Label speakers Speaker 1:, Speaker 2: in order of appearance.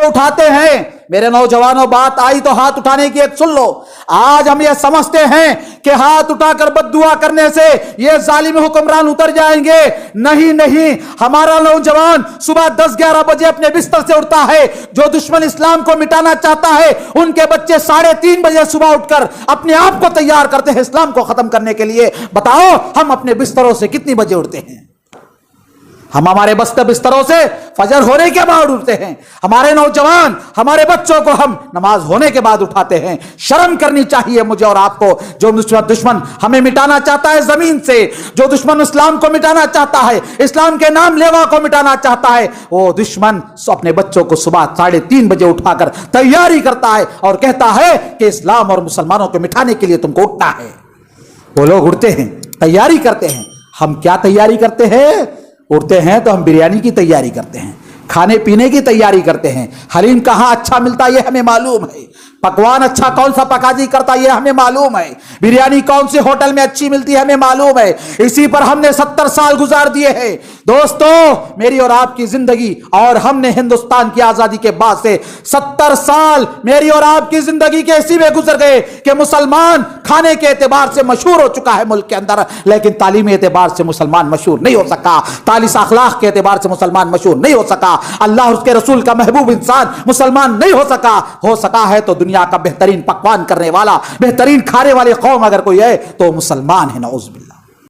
Speaker 1: उठाते हैं। मेरे नौजवानों, बात आई तो हाथ उठाने की एक सुन लो। आज हम ये समझते हैं कि हाथ उठाकर बद्दुआ करने से ये जालिम हुक्मरान उतर जाएंगे। नहीं नहीं, हमारा नौजवान सुबह 10-11 बजे अपने बिस्तर से उठता है। जो दुश्मन इस्लाम को मिटाना चाहता है, उनके बच्चे 3:30 बजे सुबह उठकर अपने आप को तैयार करते हैं इस्लाम को खत्म करने के लिए। बताओ, हम अपने बिस्तरों से कितनी बजे उठते हैं? हम हमारे बिस्तरों से फजर होने के बाद उठते हैं। हमारे नौजवान, हमारे बच्चों को हम नमाज होने के बाद उठाते हैं। शर्म करनी चाहिए मुझे और आपको। जो दुश्मन हमें मिटाना चाहता है जमीन से, जो दुश्मन इस्लाम को मिटाना चाहता है, इस्लाम के नाम लेवा को मिटाना चाहता है, वो दुश्मन अपने बच्चों को सुबह 3:30 बजे उठाकर तैयारी करता है और कहता है कि इस्लाम और मुसलमानों को मिटाने के लिए तुमको उठना है। वो लोग उठते हैं, तैयारी करते हैं। हम क्या तैयारी करते हैं? उठते हैं तो हम बिरयानी की तैयारी करते हैं, खाने पीने की तैयारी करते हैं। हलीम कहाँ अच्छा मिलता है ये हमें मालूम है। पकवान अच्छा कौन सा पकाजी करता है ये हमें मालूम है। बिरयानी कौन से होटल में अच्छी मिलती है हमें मालूम है। इसी पर हमने 70 साल गुजार दिए हैं। दोस्तों, मेरी और आपकी जिंदगी, और हमने हिंदुस्तान की आजादी के बाद से 70 साल मेरी और आपकी जिंदगी के इसी में गुजर गए कि मुसलमान खाने के एतबार से मशहूर हो चुका है मुल्क के अंदर, लेकिन तालीमी एतबार से मुसलमान मशहूर नहीं हो सका। तालीस अखलाक के एतबार से मुसलमान मशहूर नहीं हो सका। अल्लाह उसके रसूल का महबूब इंसान मुसलमान नहीं हो सका। हो सका है तो दुनिया का बेहतरीन पकवान करने वाला, बेहतरीन खाने वाले कौम अगर कोई है तो मुसलमान है। नऊज़ बिल्लाह।